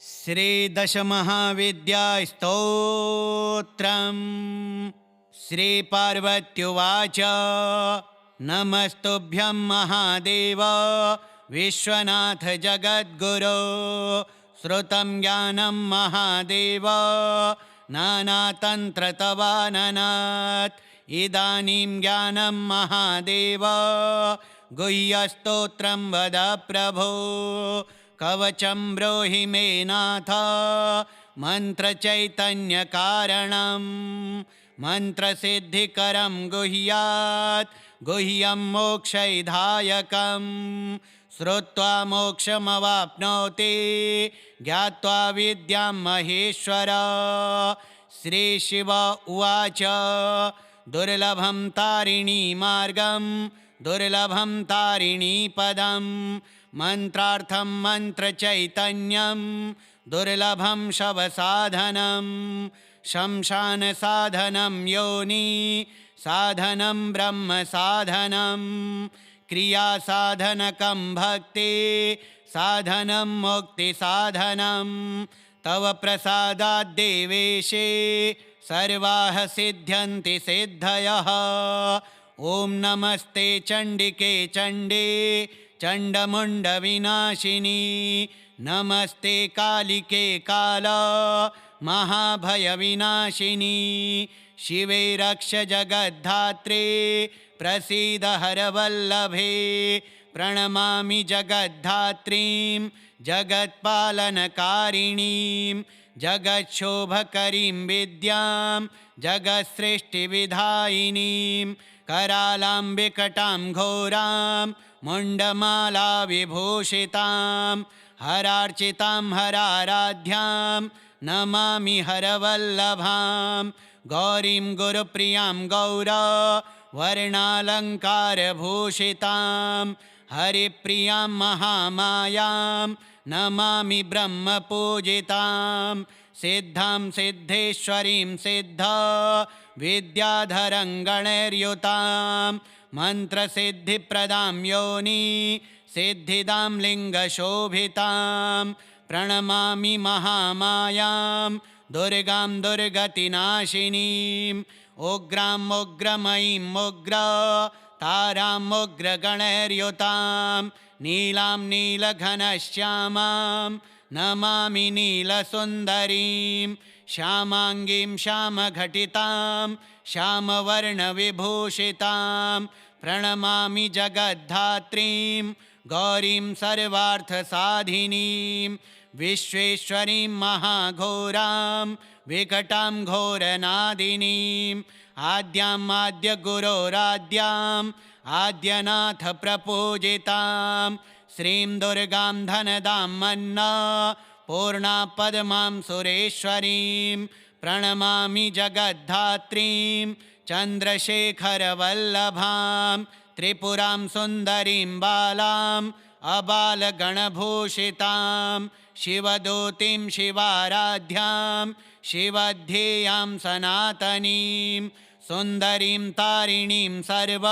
श्रीदशमहाविद्यास्तोत्रम्। श्रीपार्वत्युवाच नमस्तुभ्यं महादेव विश्वनाथ जगद्गुरो। श्रुतं ज्ञानं महादेव नानातन्त्रतवाननात्। इदानीं ज्ञानं महादेव गुह्यस्तोत्रं वद प्रभो। कवचं ब्रूहि मे नाथ मन्त्रचैतन्यकारणं। मन्त्रसिद्धिकरं गुह्यात् गुह्यं मोक्षैधायकं। श्रुत्वा मोक्षमवाप्नोति ज्ञात्वा विद्यां महेश्वर। श्रीशिव उवाच दुर्लभं तारिणी मार्गं दुर्लभं तारिणी पदं। मन्त्रार्थं मन्त्रचैतन्यं दुर्लभं शवसाधनं। शमशानसाधनं योनि साधनं ब्रह्मसाधनं। क्रियासाधनकं भक्ति साधनं मुक्तिसाधनं। तव प्रसादात् देवेशे सर्वाः सिद्ध्यन्ति सिद्धयः। ॐ नमस्ते चण्डिके चण्डे चण्डमुण्डविनाशिनी। नमस्ते कालिके काल महाभयविनाशिनी। शिवे रक्ष जगद्धात्रे प्रसीद हरवल्लभे। प्रणमामि जगद्धात्रीं जगत्पालनकारिणीं। जगच्छोभकरीं विद्यां जगत्सृष्टिविधायिनीं। करालां विकटां घोरां मुण्डमाला विभूषितां। हरार्चितां हराराध्यां नमामि हरवल्लभां। गौरीं गुरुप्रियां गौर वर्णालङ्कारभूषितां। हरिप्रियां महामायां नमामि ब्रह्मपूजितां। सिद्धां सिद्धेश्वरीं सिद्ध विद्याधरं गणैर्युतां। मन्त्रसिद्धिप्रदां योनि सिद्धिदां लिङ्गशोभितां। प्रणमामि महामायां दुर्गां दुर्गतिनाशिनीं। उग्रां उग्रमयीं उग्र तारां उग्रगणैर्युतां। नीलां नीलघनश्यामां नमामि नीलसुन्दरीं। श्यामाङ्गीं श्यामघटितां श्यामवर्णविभूषितां। प्रणमामि जगद्धात्रीं गौरीं सर्वार्थसाधिनीं। विश्वेश्वरीं महाघोरां विकटां घोरनादिनीं। आद्यां आद्यगुरोराद्यां आद्यनाथ प्रपूजितां। श्रीं दुर्गां धनदां मन्ना पूर्णा पद्मां सुरेश्वरीं। प्रणमामि जगद्धात्रीं चन्द्रशेखरवल्लभां। त्रिपुरां सुन्दरीं बालां अबालगणभूषितां। शिवदूतीं शिवाराध्यां शिवध्येयां सनातनीं। सुन्दरीं तारिणीं सर्व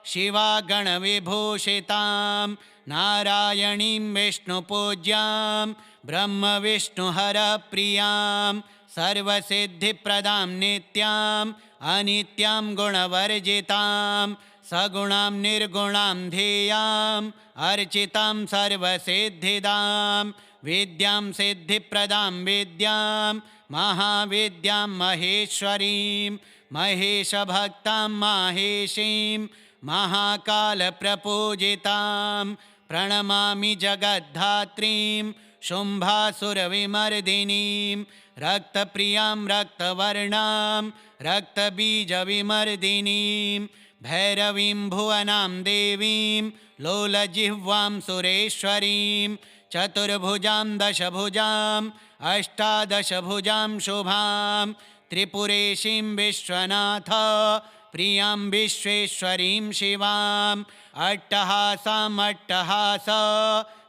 शिवागणविभूषितां। नारायणीं विष्णुपूज्यां ब्रह्मविष्णुहरप्रियां। सर्वसिद्धिप्रदां नित्यां अनित्यां गुणवर्जितां। सगुणां निर्गुणां ध्येयां अर्चितां सर्वसिद्धिदां। विद्यां सिद्धिप्रदां विद्यां महाविद्यां महेश्वरीं। महेशभक्तां माहेशीं महाकालप्रपूजितां। प्रणमामि जगद्धात्रीं शुम्भासुरविमर्दिनीं। रक्तप्रियां रक्तवर्णां रक्तबीजविमर्दिनीं। भैरवीं भुवनां देवीं लोलजिह्वां सुरेश्वरीं। चतुर्भुजां दशभुजां अष्टादशभुजां शुभां। त्रिपुरेशीं विश्वनाथ प्रियां विश्वेश्वरीं शिवां। अट्टहासाम् अट्टहास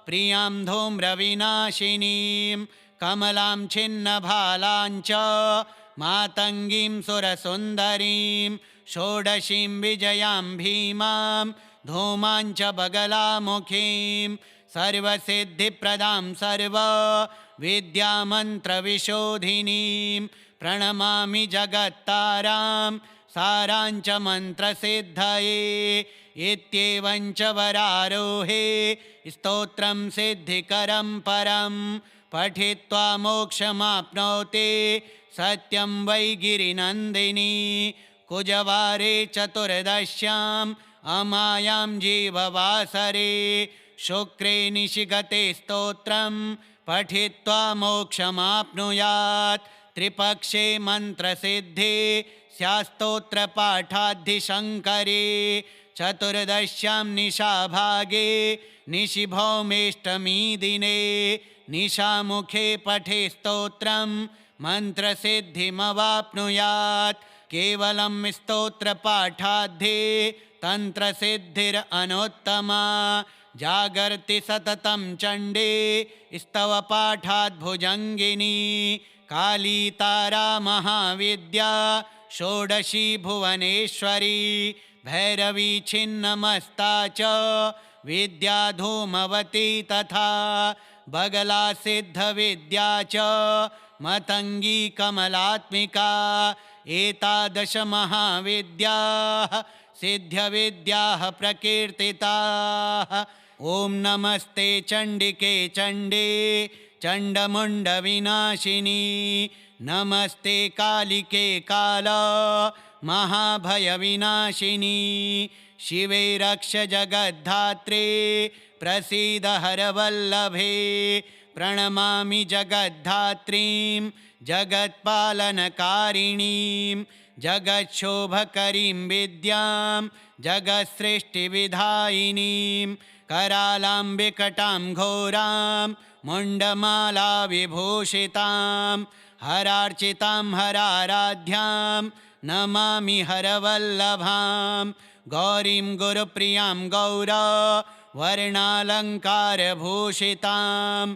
प्रियां धूम्रविनाशिनीं। कमलां छिन्नभालां च मातङ्गीं सुरसुन्दरीं। षोडशीं विजयां भीमां धूमां च बगलामुखीं। सर्वसिद्धिप्रदां सर्वविद्यामन्त्रविशोधिनीं प्रणमामि जगत्तारां साराञ्च मन्त्रसिद्धये इत्येवञ्च वरारोहे स्तोत्रं सिद्धिकरं परं पठित्वा मोक्षमाप्नोति सत्यं वै गिरिनन्दिनी कुजवारे चतुर्दश्याम् अमायां जीववासरे शुक्रे निशिगते स्तोत्रं पठित्वा मोक्षमाप्नुयात् त्रिपक्षे मन्त्रसिद्धि स्यात्स्तोत्रपाठाद्धिशङ्करे चतुर्दश्यां निशाभागे निशिभौमेष्टमी दिने निशामुखे पठे स्तोत्रं मन्त्रसिद्धिमवाप्नुयात् केवलं स्तोत्रपाठाद्धि तन्त्रसिद्धिरनुत्तमा जागर्ति सततं चण्डे स्तवपाठाद्भुजङ्गिनी काली तारा महाविद्या षोडशी भुवनेश्वरी भैरवी छिन्नमस्ता च विद्या धूमवती तथा बगला सिद्धविद्या च मतंगी कमलात्मिका एतादश महाविद्याः सिद्धविद्याः प्रकीर्तिताः। ॐ नमस्ते चण्डिके चण्डे चण्डमुण्डविनाशिनी नमस्ते कालिके काल महाभयविनाशिनी शिवे रक्ष जगद्धात्रे प्रसीद हरवल्लभे प्रणमामि जगद्धात्रीं जगत्पालनकारिणीं जगच्छोभकरीं विद्यां जगत्सृष्टिविधायिनीं करालां विकटां घोरां मुण्डमाला विभूषितां हरार्चितां हराराध्यां नमामि हरवल्लभां गौरीं गुरुप्रियां गौरा वर्णालङ्कारभूषितां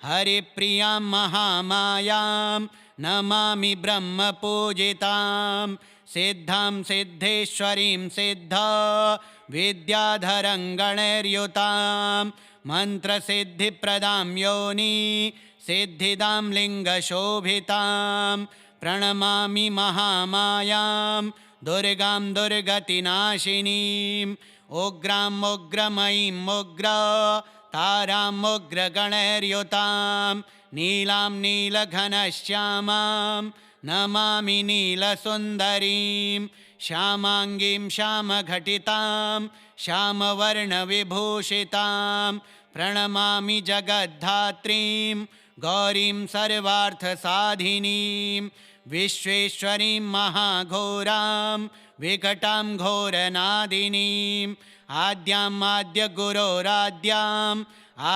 हरिप्रियां महामायां नमामि ब्रह्मपूजितां सिद्धां सिद्धेश्वरीं सिद्धा विद्याधरं गणैर्युतां मन्त्रसिद्धिप्रदां योनि सिद्धिदां लिङ्गशोभितां प्रणमामि महामायां दुर्गां दुर्गतिनाशिनीं उग्रां उग्रमयीं उग्रा तारां उग्रगणैर्युतां नीलां नीलघनश्यामां नमामि नीलसुन्दरीं श्यामाङ्गीं श्यामघटितां श्यामवर्णविभूषितां प्रणमामि जगद्धात्रीं गौरीं सर्वार्थसाधिनीं विश्वेश्वरीं महाघोरां विकटां घोरनादिनीं आद्याम् आद्यगुरोराद्याम्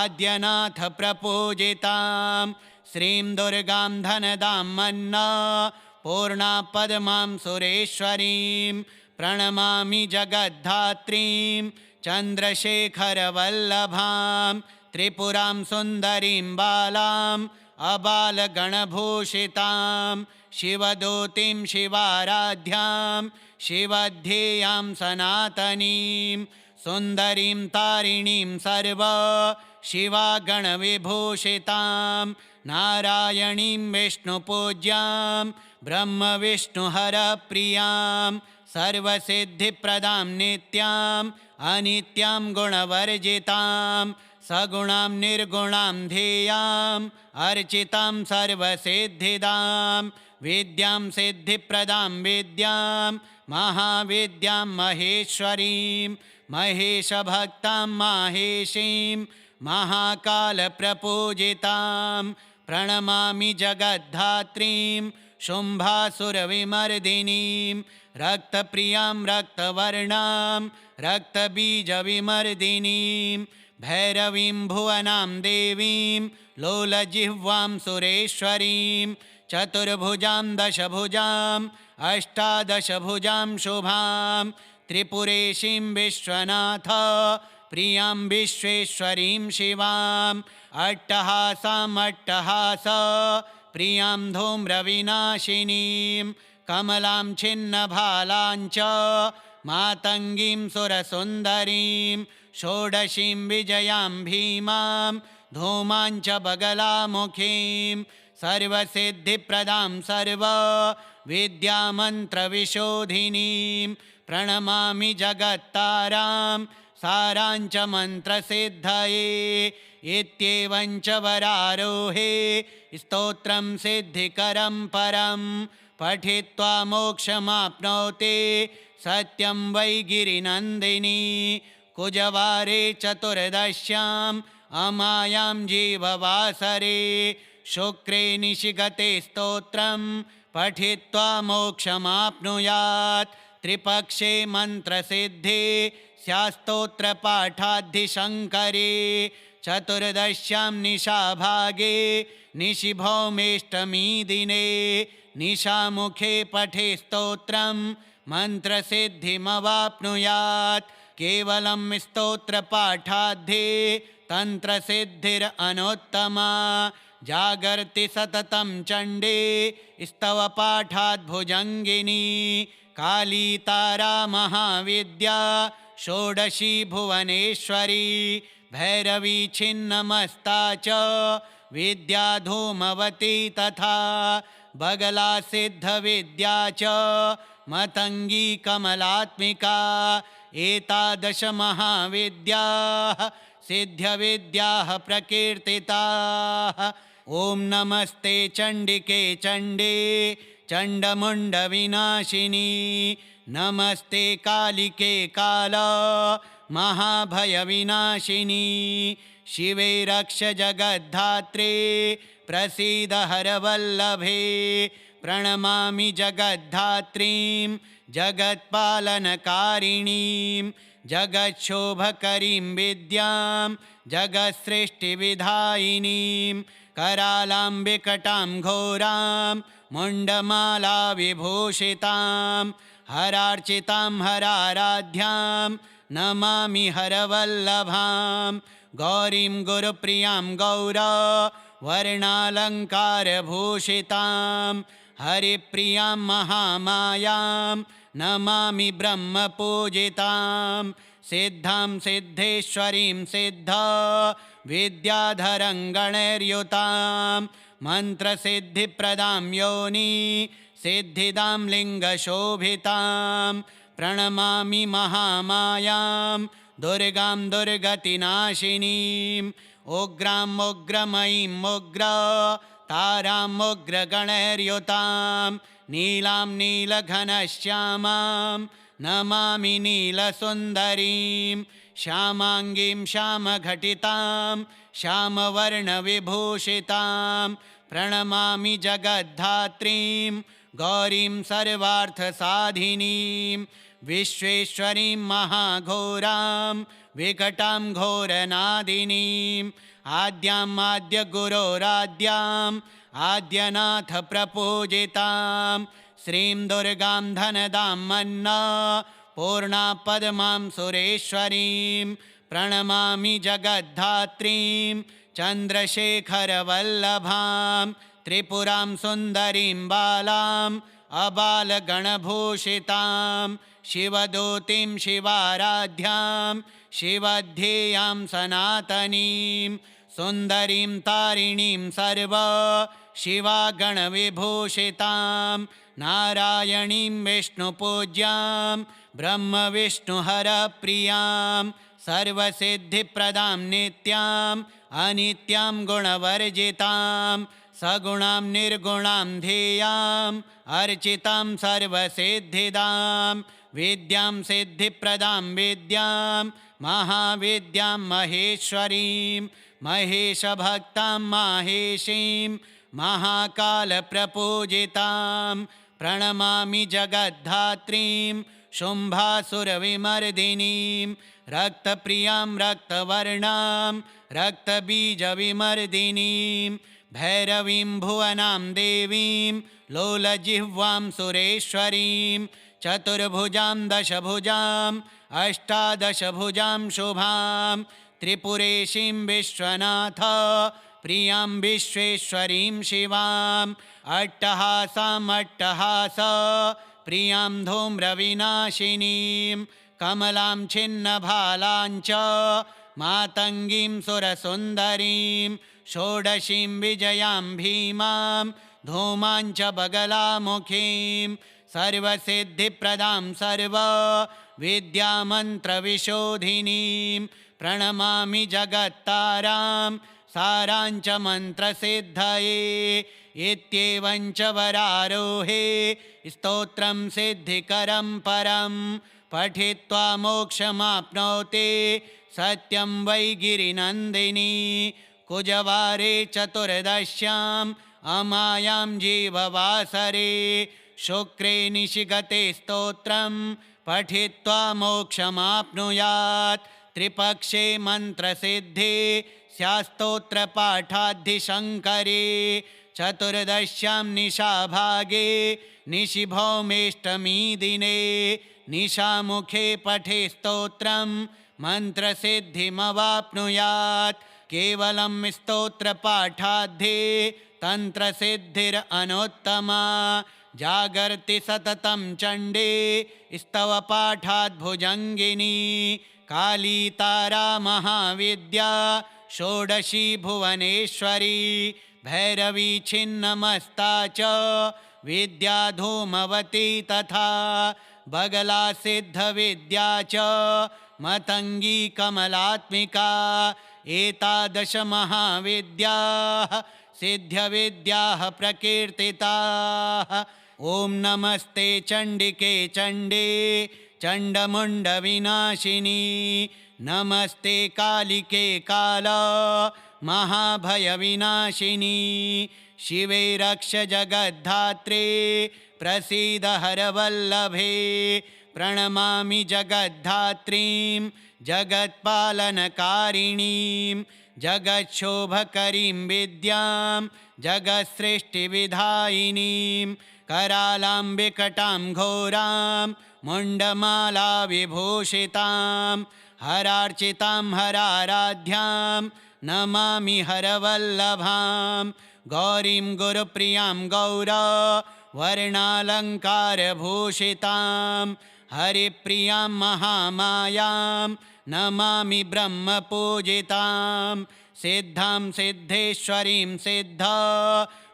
आद्यनाथ प्रपूजितां श्रीं दुर्गां धनदां मन्ना पूर्णा पद्मां सुरेश्वरीं प्रणमामि जगद्धात्रीं चन्द्रशेखरवल्लभां त्रिपुरां सुन्दरीं बालां अबालगणभूषितां शिवदूतीं शिवाराध्यां शिवध्येयां सनातनीं सुन्दरीं तारिणीं सर्वा शिवागणविभूषितां नारायणीं विष्णुपूज्यां ब्रह्मविष्णुहरप्रियां सर्वसिद्धिप्रदां नित्याम् अनित्यां गुणवर्जितां सगुणां निर्गुणां ध्येयाम् अर्चितां सर्वसिद्धिदां विद्यां सिद्धिप्रदां विद्यां महाविद्यां महेश्वरीं महेशभक्तां माहेशीं महाकालप्रपूजितां प्रणमामि जगद्धात्रीं शुम्भासुरविमर्दिनीं रक्तप्रियां रक्तवर्णां रक्तबीजविमर्दिनीं भैरवीं भुवनां देवीं लोलजिह्वां सुरेश्वरीं चतुर्भुजां दशभुजां अष्टादशभुजां शुभां त्रिपुरेशीं विश्वनाथ प्रियां विश्वेश्वरीं शिवां अट्टहासाम् अट्टहास प्रियां धूम्रविनाशिनीं कमलां छिन्नभालां च मातङ्गीं सुरसुन्दरीं षोडशीं विजयां भीमां धूमां च बगलामुखीं सर्वसिद्धिप्रदां सर्वविद्यामन्त्रविशोधिनीं प्रणमामि जगत्तारां साराञ्च मन्त्रसिद्धये इत्येवं च वरारोहे स्तोत्रं सिद्धिकरं परं पठित्वा मोक्षमाप्नोति सत्यं वै गिरिनन्दिनी कुजवारे चतुर्दश्याम् अमायां जीववासरे शुक्रे निशिगते स्तोत्रं पठित्वा मोक्षमाप्नुयात् त्रिपक्षे मन्त्रसिद्धे स्यात्स्तोत्रपाठाद्धिशङ्करे चतुर्दश्यां निशाभागे निशिभौमेष्टमी दिने निशामुखे पठे स्तोत्रं मन्त्रसिद्धिमवाप्नुयात् केवलं स्तोत्रपाठाद्धे तन्त्रसिद्धिरनुत्तमा जागर्ति सततं चण्डे स्तवपाठाद्भुजङ्गिनी काली तारा महाविद्या षोडशी भुवनेश्वरी भैरवी छिन्नमस्ता च विद्या धूमवती तथा बगला सिद्धविद्या च मतङ्गी कमलात्मिका एतादश महाविद्याः सिद्धविद्याः प्रकीर्तिताः। ॐ नमस्ते चण्डिके चण्डे चण्डमुण्डविनाशिनी नमस्ते कालिके काल महाभयविनाशिनी शिवे रक्ष जगद्धात्रे प्रसीद हरवल्लभे प्रणमामि जगद्धात्रीं जगत्पालनकारिणीं जगच्छोभकरीं विद्यां जगत्सृष्टिविधायिनीं करालां विकटां घोरां मुण्डमाला विभूषितां हरार्चितां हराराध्यां नमामि हरवल्लभां गौरीं गुरुप्रियां वर्णालङ्कारभूषितां हरिप्रियां महामायां नमामि ब्रह्मपूजितां सिद्धां सिद्धेश्वरीं सिद्धा विद्याधरं गणैर्युतां मन्त्रसिद्धिप्रदां योनि सिद्धिदां लिङ्गशोभितां प्रणमामि महामायां दुर्गां दुर्गतिनाशिनीं उग्रां उग्रमयीं उग्र तारां उग्रगणैर्युतां नीलां नीलघनश्यामां नमामि नीलसुन्दरीं श्यामाङ्गीं श्यामघटितां श्यामवर्णविभूषितां प्रणमामि जगद्धात्रीं गौरीं सर्वार्थसाधिनीं विश्वेश्वरीं महाघोरां विकटां घोरनादिनीं आद्याम् आद्यगुरोराद्याम् आद्यनाथ प्रपूजितां श्रीं दुर्गां धनदां मन्ना पूर्णा पद्मां सुरेश्वरीं प्रणमामि जगद्धात्रीं चन्द्रशेखरवल्लभां त्रिपुरां सुन्दरीं बालां अबालगणभूषितां शिवदूतीं शिवाराध्यां शिवध्येयां सनातनीं सुन्दरीं तारिणीं सर्व शिवागणविभूषितां नारायणीं विष्णुपूज्यां ब्रह्मविष्णुहरप्रियां सर्वसिद्धिप्रदां नित्यां अनित्यां गुणवर्जितां सगुणां निर्गुणां ध्येयां अर्चितां सर्वसिद्धिदां विद्यां सिद्धिप्रदां विद्यां महाविद्यां महेश्वरीं महेशभक्तां माहेशीं महाकालप्रपूजितां प्रणमामि जगद्धात्रीं शुम्भासुरविमर्दिनीं रक्तप्रियां रक्तवर्णां रक्तबीजविमर्दिनीं भैरवीं भुवनां देवीं लोलजिह्वां सुरेश्वरीं चतुर्भुजां दशभुजां अष्टादशभुजां शुभां त्रिपुरेशीं विश्वनाथ प्रियां विश्वेश्वरीं शिवां अट्टहासाम् अट्टहास प्रियां धूम्रविनाशिनीं कमलां छिन्नभालाञ्च मातङ्गीं सुरसुन्दरीं षोडशीं विजयां भीमां धूमाञ्च बगलामुखीं सर्वसिद्धिप्रदां सर्वविद्यामन्त्रविशोधिनीं प्रणमामि जगत्तारां साराञ्च मन्त्रसिद्धये इत्येवञ्च वरारोहे स्तोत्रं सिद्धिकरं परं पठित्वा मोक्षमाप्नोति सत्यं वै गिरिनन्दिनी कुजवारे चतुर्दश्याम् अमायां जीववासरे शुक्रे निशिगते स्तोत्रं पठित्वा मोक्षमाप्नुयात् त्रिपक्षे मन्त्रसिद्धि स्यात्स्तोत्रपाठाद्धिशङ्करे चतुर्दश्यां निशाभागे निशिभौमेष्टमी दिने निशामुखे पठे स्तोत्रं मन्त्रसिद्धिमवाप्नुयात् केवलं स्तोत्रपाठाद्धे तन्त्रसिद्धिरनुत्तमा जागर्ति सततं चण्डे स्तवपाठाद्भुजङ्गिनी काली तारा महाविद्या षोडशी भुवनेश्वरी भैरवी छिन्नमस्ता च विद्या धूमवती तथा बगला सिद्धविद्या च मतङ्गी कमलात्मिका एतादश महाविद्याः सिद्ध्यविद्याः प्रकीर्तिताः। ॐ नमस्ते चण्डिके चण्डे चण्डमुण्डविनाशिनी नमस्ते कालिके काल महाभयविनाशिनी शिवे रक्ष जगद्धात्रे प्रसीद हरवल्लभे प्रणमामि जगद्धात्रीं जगत्पालनकारिणीं जगच्छोभकरीं विद्यां जगत्सृष्टिविधायिनीं करालां विकटां घोरां मुण्डमालाविभूषितां हरार्चितां हराराध्यां नमामि हरवल्लभां गौरीं गुरुप्रियां गौरवर्णालङ्कारभूषितां हरिप्रियां महामायां नमामि ब्रह्मपूजितां सिद्धां सिद्धेश्वरीं सिद्धा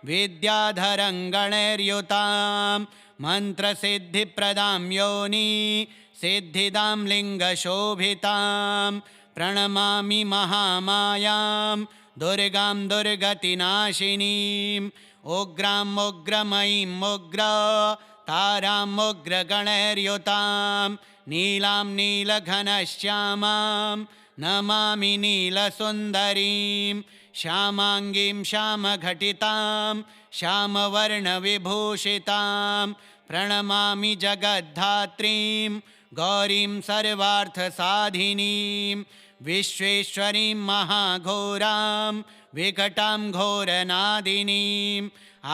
विद्याधरं गणैर्युतां मन्त्रसिद्धिप्रदां योनि सिद्धिदां लिङ्गशोभितां प्रणमामि महामायां दुर्गां दुर्गतिनाशिनीं उग्रां उग्रमयीं उग्र तारां उग्रगणैर्युतां नीलां नीलघनश्यामां नमामि नीलसुन्दरीं श्यामाङ्गीं श्यामघटितां श्यामवर्णविभूषितां प्रणमामि जगद्धात्रीं गौरीं सर्वार्थसाधिनीं विश्वेश्वरीं महाघोरां विकटां घोरनादिनीं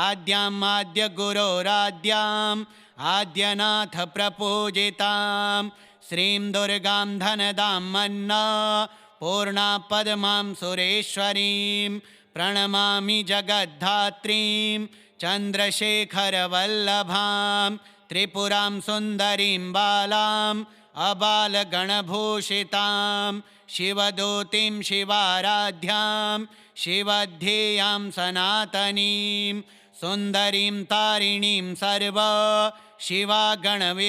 आद्याम् आद्यगुरोराद्याम् आद्यनाथप्रपूजितां श्रीं दुर्गां धनदां मन्ना पूर्णा पद्मां सुरेश्वरीं प्रणमामि जगद्धात्रीं चन्द्रशेखरवल्लभां त्रिपुरां सुन्दरीं बालां अबालगणभूषितां शिवदूतीं शिवाराध्यां शिवध्येयां सनातनीं सुन्दरीं तारिणीं सर्व शिवागणविभूषितां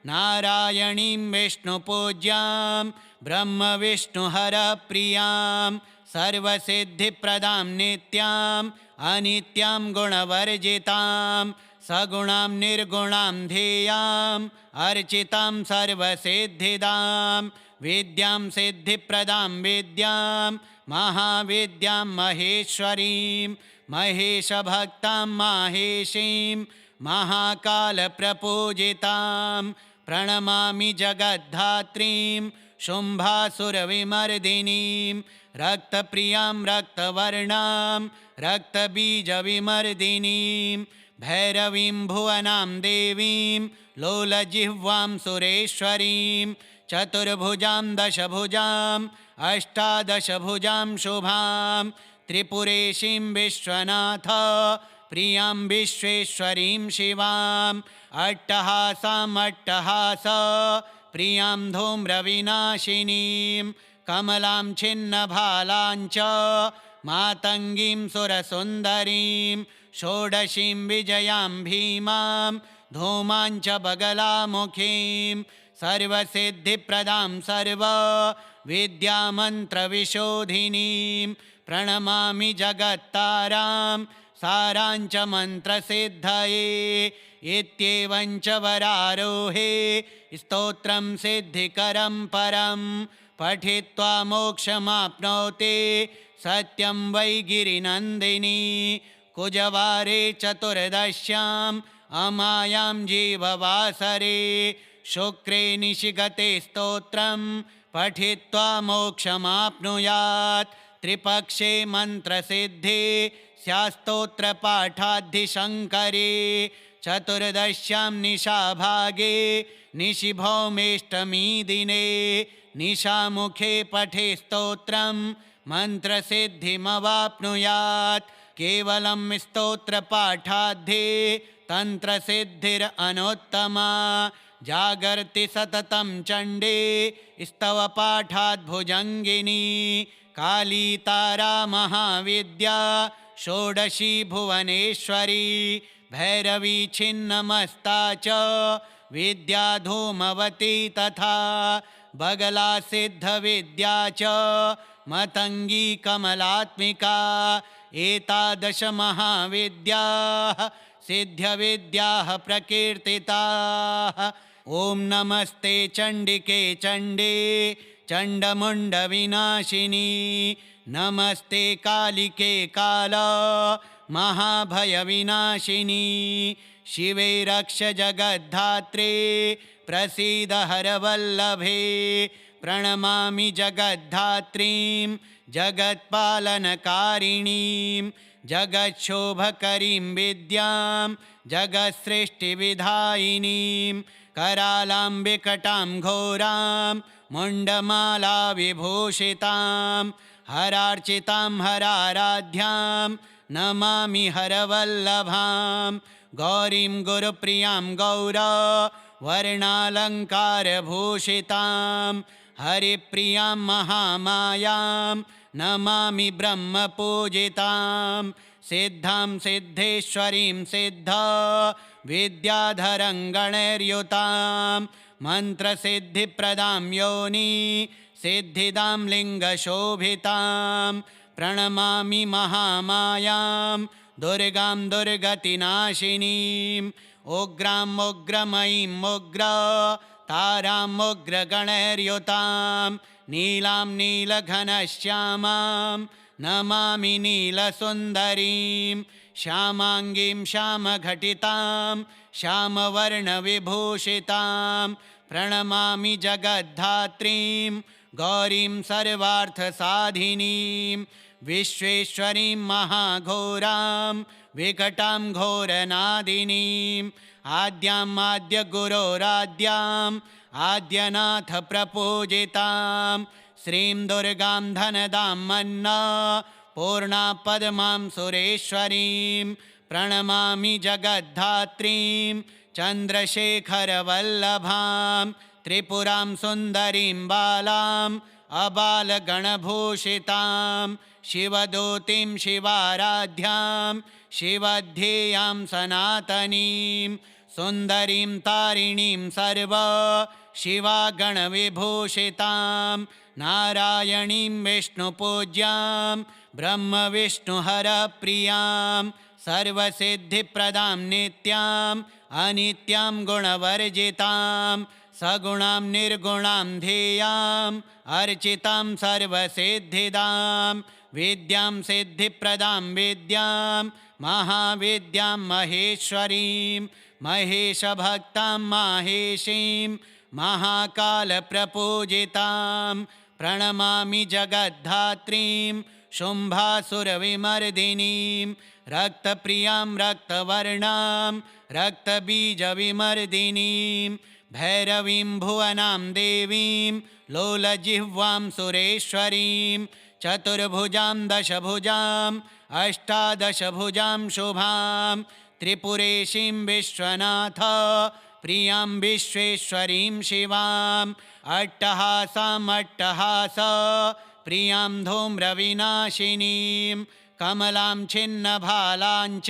नारायणीं विष्णुपूज्यां ब्रह्मविष्णुहरप्रियां सर्वसिद्धिप्रदां नित्याम् अनित्यां गुणवर्जितां सगुणां निर्गुणां ध्येयाम् अर्चितां सर्वसिद्धिदां विद्यां सिद्धिप्रदां विद्यां महाविद्यां महेश्वरीं महेशभक्तां माहेशीं महाकालप्रपूजितां प्रणमामि जगद्धात्रीं शुम्भासुरविमर्दिनीं रक्तप्रियां रक्तवर्णां रक्तबीजविमर्दिनीं भैरवीं भुवनां देवीं लोलजिह्वां सुरेश्वरीं चतुर्भुजां दशभुजां अष्टादशभुजां शुभां त्रिपुरेशीं विश्वनाथ प्रियां विश्वेश्वरीं शिवाम् अट्टहासामट्टहास प्रियां धूम्रविनाशिनीं कमलां छिन्नभालाञ्च मातङ्गीं सुरसुन्दरीं षोडशीं विजयां भीमां धूमाञ्च बगलामुखीं सर्वसिद्धिप्रदां सर्वविद्यामन्त्रविशोधिनीं प्रणमामि जगत्तारां साराञ्च मन्त्रसिद्धये इत्येवञ्च वरारोहे स्तोत्रं सिद्धिकरं परं पठित्वा मोक्षमाप्नोति सत्यं वै गिरिनन्दिनी कुजवारे चतुर्दश्याम् अमायां जीववासरे शुक्रे निशिगते स्तोत्रं पठित्वा मोक्षमाप्नुयात् त्रिपक्षे मन्त्रसिद्धि स्यात्स्तोत्रपाठाद्धिशङ्करे चतुर्दश्यां निशाभागे निशिभौमेष्टमी दिने निशामुखे पठे स्तोत्रं मन्त्रसिद्धिमवाप्नुयात् केवलं स्तोत्रपाठाद्धि तन्त्रसिद्धिरनुत्तमा जागर्ति सततं चण्डे स्तवपाठाद्भुजङ्गिनी काली तारा महाविद्या षोडशी भुवनेश्वरी भैरवी छिन्नमस्ता च विद्या धूमवती तथा बगला सिद्धविद्या च मतङ्गी कमलात्मिका एतादश महाविद्याः सिद्धविद्याः प्रकीर्तिताः। ॐ नमस्ते चण्डिके चण्डे चण्डमुण्डविनाशिनी नमस्ते कालिके काल महाभयविनाशिनी शिवे रक्ष जगद्धात्रे प्रसीद हरवल्लभे प्रणमामि जगद्धात्रीं जगत्पालनकारिणीं जगच्छोभकरीं विद्यां जगत्सृष्टिविधायिनीं करालां विकटां घोरां मुण्डमालाविभूषितां हरार्चितां हराराध्यां नमामि हरवल्लभां गौरीं गुरुप्रियां गौरवर्णालङ्कारभूषितां हरिप्रियां महामायां नमामि ब्रह्मपूजितां सिद्धां सिद्धेश्वरीं सिद्ध विद्याधरं गणैर्युतां मन्त्रसिद्धिप्रदां योनि सिद्धिदां लिङ्गशोभितां प्रणमामि महामायां दुर्गां दुर्गतिनाशिनीं उग्रां उग्रमयीं उग्र तारां उग्रगणैर्युतां नीलां नीलघनश्यामां नमामि नीलसुन्दरीं श्यामाङ्गीं श्यामघटितां श्यामवर्णविभूषितां प्रणमामि जगद्धात्रीं गौरीं सर्वार्थसाधिनीं विश्वेश्वरीं महाघोरां विकटां घोरनादिनीं आद्याम् आद्यगुरोराद्याम् आद्यनाथप्रपूजितां श्रीं दुर्गां धनदां मन्ना पूर्णापद्मां सुरेश्वरीं प्रणमामि जगद्धात्रीं चन्द्रशेखरवल्लभां त्रिपुरां सुन्दरीं बालाम् अबालगणभूषितां शिवदूतीं शिवाराध्यां शिवध्येयां सनातनीं सुन्दरीं तारिणीं सर्व शिवागणविभूषितां नारायणीं विष्णुपूज्यां ब्रह्मविष्णुहरप्रियां सर्वसिद्धिप्रदां नित्याम् अनित्यां गुणवर्जितां सगुणां निर्गुणां ध्येयाम् अर्चितां सर्वसिद्धिदां विद्यां सिद्धिप्रदां विद्यां महाविद्यां महेश्वरीं महेशभक्तां माहेशीं महाकालप्रपूजितां प्रणमामि जगद्धात्रीं शुम्भासुरविमर्दिनीं रक्तप्रियां रक्तवर्णां रक्तबीजविमर्दिनीं भैरवीं भुवनां देवीं लोलजिह्वां सुरेश्वरीं चतुर्भुजां दशभुजाम् अष्टादशभुजां शुभां त्रिपुरेशीं विश्वनाथ प्रियां विश्वेश्वरीं शिवाम् अट्टहासाम् अट्टहास प्रियां धूम्रविनाशिनीं कमलां छिन्नभालां च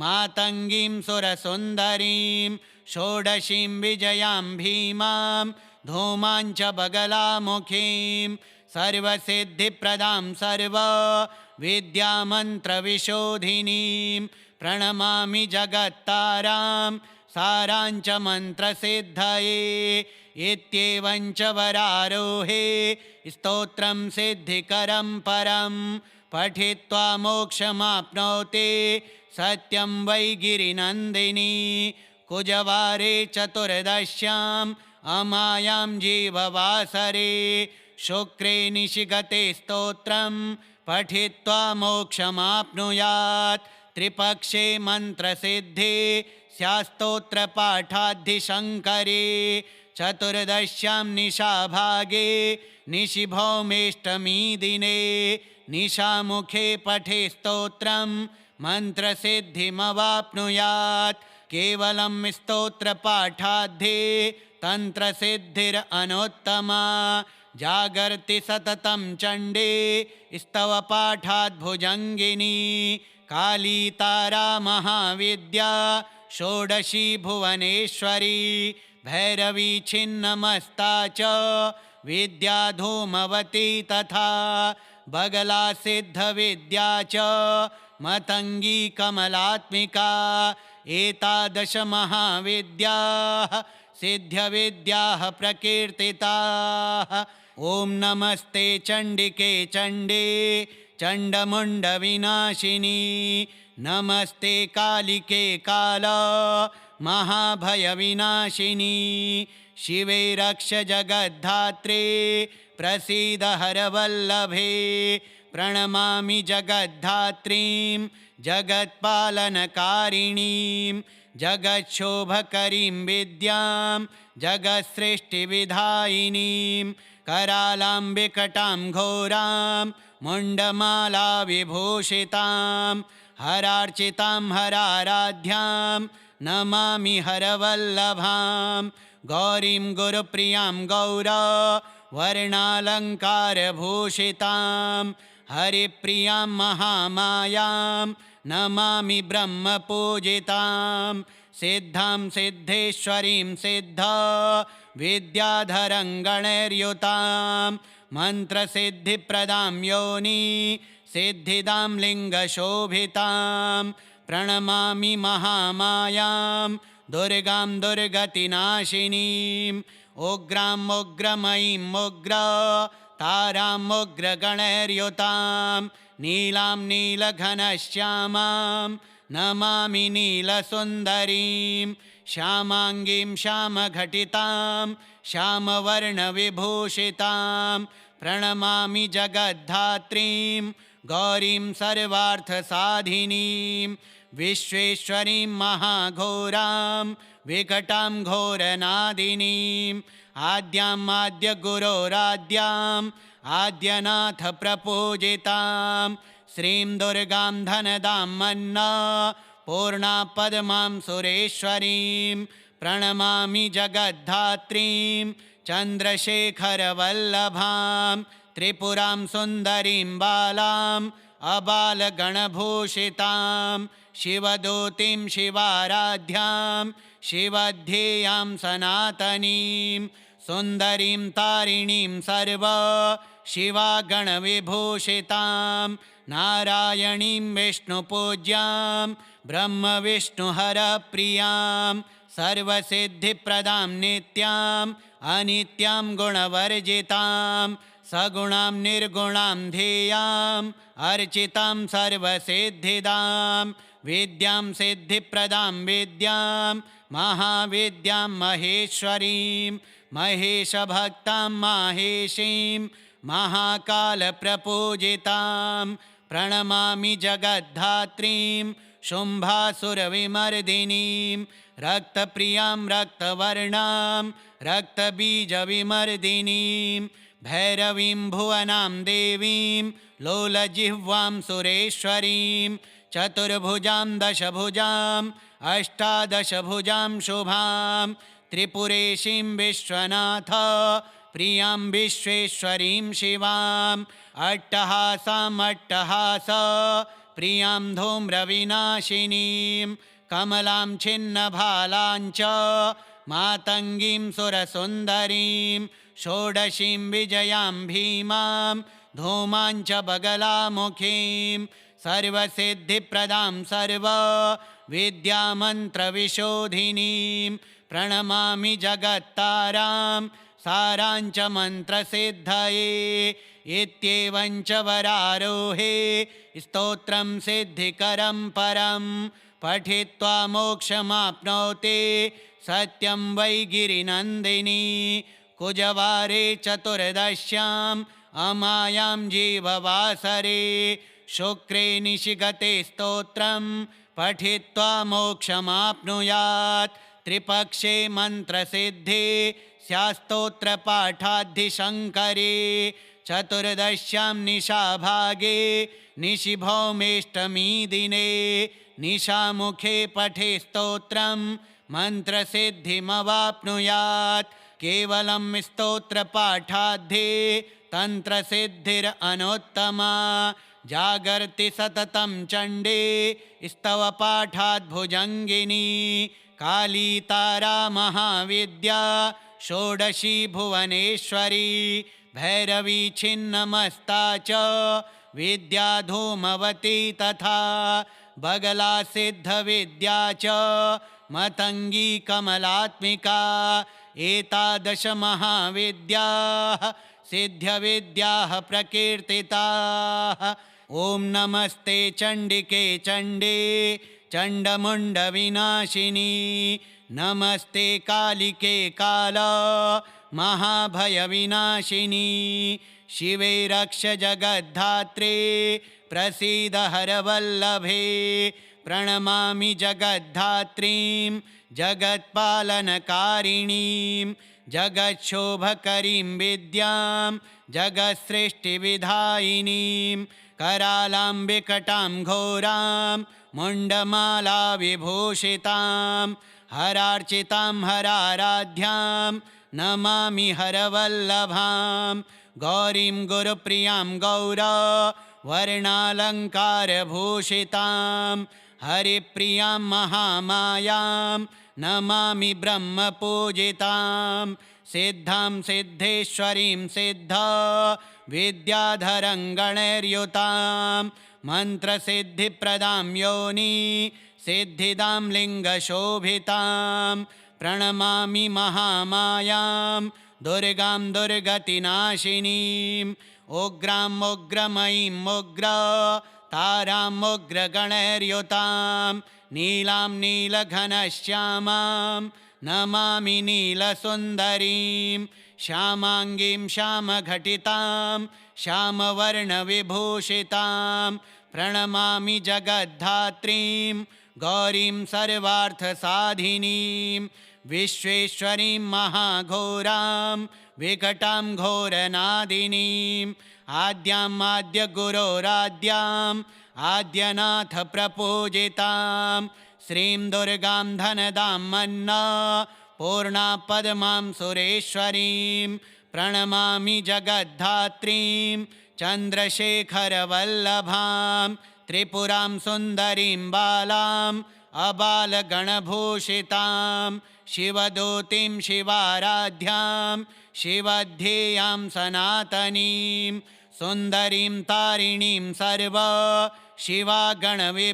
मातङ्गीं सुरसुन्दरीं षोडशीं विजयां भीमां धूमां च बगलामुखीं सर्वसिद्धिप्रदां सर्वविद्यामन्त्रविशोधिनीं प्रणमामि जगत्तारां साराञ्च मन्त्रसिद्धये इत्येवं च वरारोहे स्तोत्रं सिद्धिकरं परं पठित्वा मोक्षमाप्नोति सत्यं वै गिरिनन्दिनी कुजवारे चतुर्दश्याम् अमायां जीववासरे शुक्रे निशिगते स्तोत्रं पठित्वा मोक्षमाप्नुयात् त्रिपक्षे मन्त्रसिद्धि स्यात्स्तोत्रपाठाद्धिशङ्करे चतुर्दश्यां निशाभागे निशिभौमेष्टमी दिने निशामुखे पठे स्तोत्रं मन्त्रसिद्धिमवाप्नुयात् केवलं स्तोत्रपाठाद्धि तन्त्रसिद्धिरनुत्तमा जागर्ति सततं चण्डे स्तवपाठाद्भुजङ्गिनी काली तारा महाविद्या षोडशी भुवनेश्वरी भैरवी छिन्नमस्ता च विद्या धूमवती तथा बगला सिद्धविद्या च मतङ्गी कमलात्मिका एतादश महाविद्याः सिद्धविद्याः प्रकीर्तिताः। ॐ नमस्ते चण्डिके चण्डे चण्डमुण्डविनाशिनी नमस्ते कालिके काल महाभयविनाशिनी शिवे रक्ष जगद्धात्रे प्रसीद हरवल्लभे प्रणमामि जगद्धात्रीं जगत्पालनकारिणीं जगच्छोभकरीं विद्यां जगत्सृष्टिविधायिनीं करालां विकटां घोरां मुण्डमालाविभूषितां हरार्चितां हराराध्यां नमामि हरवल्लभां गौरीं गुरुप्रियां गौरवर्णालङ्कारभूषितां हरिप्रियां महामायां नमामि ब्रह्मपूजितां सिद्धां सिद्धेश्वरीं सिद्ध विद्याधरं गणैर्युतां मन्त्रसिद्धिप्रदां योनि सिद्धिदां लिङ्गशोभितां प्रणमामि महामायां दुर्गां दुर्गतिनाशिनीं उग्रां उग्रमयीं उग्र तारां उग्रगणैर्युतां नीलां नीलघनश्यामां नमामि नीलसुन्दरीं श्यामाङ्गीं श्यामघटितां श्यामवर्णविभूषितां प्रणमामि जगद्धात्रीं गौरीं सर्वार्थसाधिनीं विश्वेश्वरीं महाघोरां विकटां घोरनादिनीं आद्याम् आद्यगुरोराद्याम् आद्यनाथप्रपूजितां श्रीं दुर्गां धनदां मन्ना पूर्णापद्मां सुरेश्वरीं प्रणमामि जगद्धात्रीं चन्द्रशेखरवल्लभां त्रिपुरां सुन्दरीं बालाम् अबालगणभूषितां शिवदूतीं शिवाराध्यां शिवध्येयां सनातनीं सुन्दरीं तारिणीं सर्व शिवागणविभूषितां नारायणीं विष्णुपूज्यां ब्रह्मविष्णुहरप्रियां सर्वसिद्धिप्रदां नित्याम् अनित्यां गुणवर्जितां सगुणां निर्गुणां ध्येयाम् अर्चितां सर्वसिद्धिदां विद्यां सिद्धिप्रदां विद्यां महाविद्यां महेश्वरीं महेशभक्तां माहेशीं महाकालप्रपूजितां प्रणमामि जगद्धात्रीं शुम्भासुरविमर्दिनीं रक्तप्रियां रक्तवर्णां रक्तबीजविमर्दिनीं भैरवीं भुवनां देवीं लोलजिह्वां सुरेश्वरीं चतुर्भुजां दशभुजाम् अष्टादशभुजां शुभां त्रिपुरेशीं विश्वनाथ प्रियां विश्वेश्वरीं शिवाम् अट्टहासाम् अट्टहास प्रियां धूम्रविनाशिनीं कमलां छिन्नभालां च मातङ्गीं सुरसुन्दरीं षोडशीं विजयां भीमां धूमां च बगलामुखीं सर्वसिद्धिप्रदां सर्वविद्यामन्त्रविशोधिनीं प्रणमामि जगत्तारां साराञ्च मन्त्रसिद्धये इत्येवं च वरारोहे स्तोत्रं सिद्धिकरं परं पठित्वा मोक्षमाप्नोति सत्यं वै गिरिनन्दिनी कुजवारे चतुर्दश्याम् अमायां जीववासरे शुक्रे निशिगते स्तोत्रं पठित्वा मोक्षमाप्नुयात् त्रिपक्षे मन्त्रसिद्धि स्यात्स्तोत्रपाठाद्धिशङ्करे चतुर्दश्यां निशाभागे निशिभौमेष्टमी दिने निशामुखे पठे स्तोत्रं मन्त्रसिद्धिमवाप्नुयात् केवलं स्तोत्रपाठाद्धि तन्त्रसिद्धिरनुत्तमा जागर्ति सततं चण्डे स्तवपाठाद्भुजङ्गिनी काली तारा महाविद्या षोडशी भुवनेश्वरी भैरवी छिन्नमस्ता च विद्या धूमवती तथा बगला सिद्धविद्या च मतङ्गी कमलात्मिका एतादश महाविद्याः सिद्धविद्याः प्रकीर्तिताः। ॐ नमस्ते चण्डिके चण्डे चण्डमुण्डविनाशिनी नमस्ते कालिके काल महाभयविनाशिनी शिवे रक्ष जगद्धात्रे प्रसीद हरवल्लभे प्रणमामि जगद्धात्रीं जगत्पालनकारिणीं जगच्छोभकरीं विद्यां जगत्सृष्टिविधायिनीं करालां विकटां घोरां मुण्डमाला विभूषितां हरार्चितां हराराध्यां नमामि हरवल्लभां गौरीं गुरुप्रियां गौर वर्णालङ्कारभूषितां हरिप्रियां महामायां नमामि ब्रह्मपूजितां सिद्धां सिद्धेश्वरीं सिद्ध विद्याधरं गणैर्युतां मन्त्रसिद्धिप्रदां योनि सिद्धिदां लिङ्गशोभितां प्रणमामि महामायां दुर्गां दुर्गतिनाशिनीम् उग्रां उग्रमयीं उग्र तारां उग्रगणैर्युतां नीलां नीलघनश्यामां नमामि नीलसुन्दरीं श्यामाङ्गीं श्यामघटितां श्यामवर्णविभूषितां प्रणमामि जगद्धात्रीं गौरीं सर्वार्थसाधिनीं विश्वेश्वरीं महाघोरां विकटां घोरनादिनीं आद्याम् आद्यगुरोराद्याम् आद्यनाथ प्रपूजितां श्रीं दुर्गां धनदां मन्ना पूर्णा पद्मां सुरेश्वरीं प्रणमामि जगद्धात्रीं चन्द्रशेखरवल्लभां त्रिपुरां सुन्दरीं बालां अबालगणभूषितां शिवदूतीं शिवाराध्यां शिवध्येयां सनातनीं सुन्दरीं तारिणीं सर्व शिवागणविभूषितां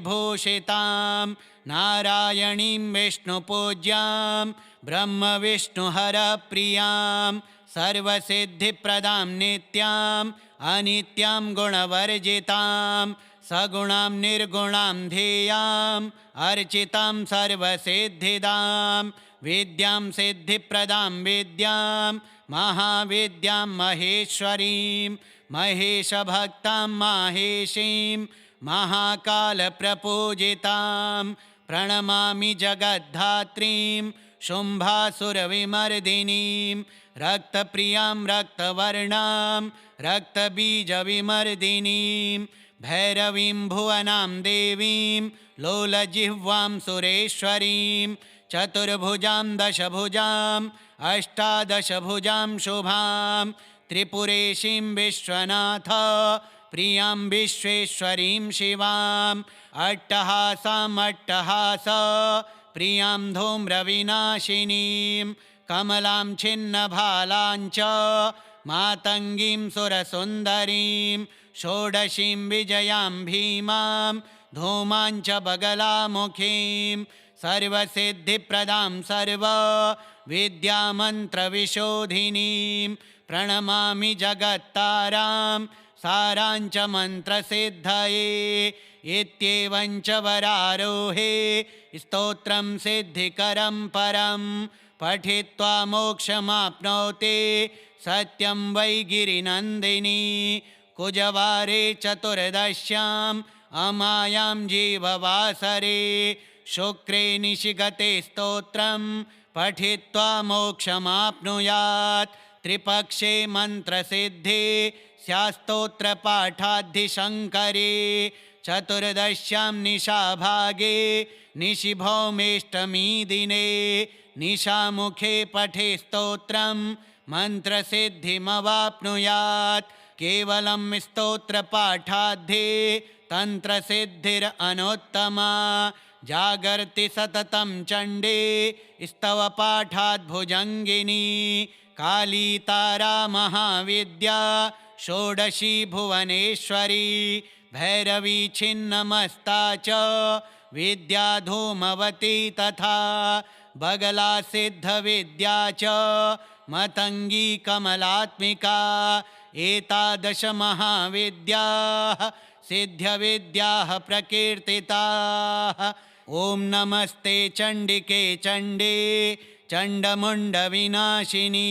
नारायणीं विष्णुपूज्यां ब्रह्मविष्णुहरप्रियां सर्वसिद्धिप्रदां नित्याम् अनित्यां गुणवर्जितां सगुणां निर्गुणां ध्येयाम् अर्चितां सर्वसिद्धिदां विद्यां सिद्धिप्रदां विद्यां महाविद्यां महेश्वरीं महेशभक्तां माहेशीं महाकालप्रपूजितां प्रणमामि जगद्धात्रीं शुम्भासुरविमर्दिनीं रक्तप्रियां रक्तवर्णां रक्तबीजविमर्दिनीं भैरवीं भुवनां देवीं लोलजिह्वां सुरेश्वरीं चतुर्भुजां दशभुजां अष्टादशभुजां शुभां त्रिपुरेशीं विश्वनाथ प्रियां विश्वेश्वरीं शिवाम् अट्टहासाम् अट्टहास प्रियां धूम्रविनाशिनीं कमलां छिन्नभालां च मातङ्गीं सुरसुन्दरीं षोडशीं विजयां भीमां धूमां च बगलामुखीं सर्वसिद्धिप्रदां सर्वविद्यामन्त्रविशोधिनीं प्रणमामि जगत्तारां साराञ्च मन्त्रसिद्धये इत्येवं च वरारोहे स्तोत्रं सिद्धिकरं परं पठित्वा मोक्षमाप्नोति सत्यं वै गिरिनन्दिनी कुजवारे चतुर्दश्याम् अमायां जीववासरे शुक्रे निशिगते स्तोत्रं पठित्वा मोक्षमाप्नुयात् त्रिपक्षे मन्त्रसिद्धि स्यात्स्तोत्रपाठाद्धिशङ्करे चतुर्दश्यां निशाभागे निशिभौमेष्टमी दिने निशामुखे पठे स्तोत्रं मन्त्रसिद्धिमवाप्नुयात् केवलं स्तोत्रपाठाद्धे तन्त्रसिद्धिरनुत्तमा जागर्ति सततं चण्डे स्तवपाठाद्भुजङ्गिनी काली तारा महाविद्या षोडशी भुवनेश्वरी भैरवी छिन्नमस्ता च विद्या धूमवती तथा बगला सिद्धविद्या च मतङ्गी कमलात्मिका एतादश महाविद्याः सिद्धविद्याः प्रकीर्तिताः। ॐ नमस्ते चण्डिके चण्डे चण्डमुण्डविनाशिनी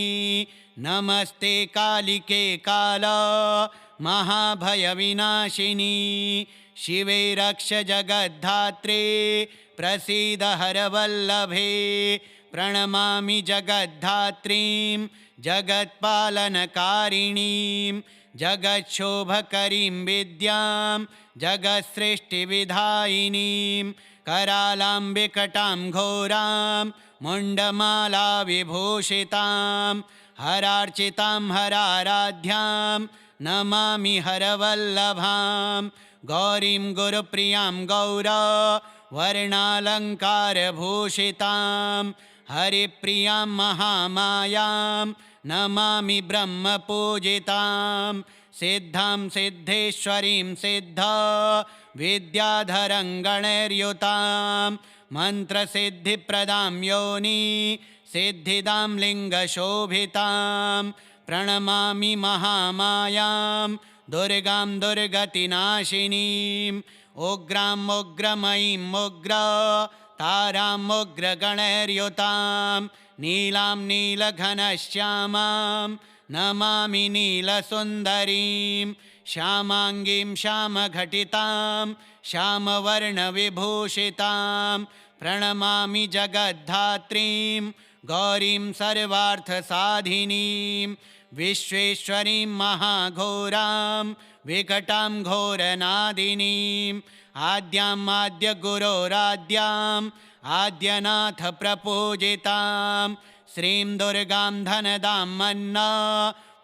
नमस्ते कालिके काल महाभयविनाशिनी शिवे रक्ष जगद्धात्रे प्रसीद हरवल्लभे प्रणमामि जगद्धात्रीं जगत्पालनकारिणीं जगच्छोभकरीं विद्यां जगत्सृष्टिविधायिनीं करालां विकटां घोरां मुण्डमाला विभूषितां हरार्चितां हराराध्यां नमामि हरवल्लभां गौरीं गुरुप्रियां गौरा वर्णालङ्कारभूषितां हरिप्रियां महामायां नमामि ब्रह्मपूजितां सिद्धां सिद्धेश्वरीं सिद्धा विद्याधरं गणैर्युतां मन्त्रसिद्धिप्रदां योनि सिद्धिदां लिङ्गशोभितां प्रणमामि महामायां दुर्गां दुर्गतिनाशिनीम् उग्रां उग्रमयीं उग्रा तारां उग्रगणैर्युतां नीलां नीलघनश्यामां नमामि नीलसुन्दरीं श्यामाङ्गीं श्यामघटितां श्यामवर्णविभूषितां प्रणमामि जगद्धात्रीं गौरीं सर्वार्थसाधिनीं विश्वेश्वरीं महाघोरां विकटां घोरनादिनीं आद्याम् आद्यगुरोराद्याम् आद्यनाथ प्रपूजितां श्रीं दुर्गां धनदां मन्ना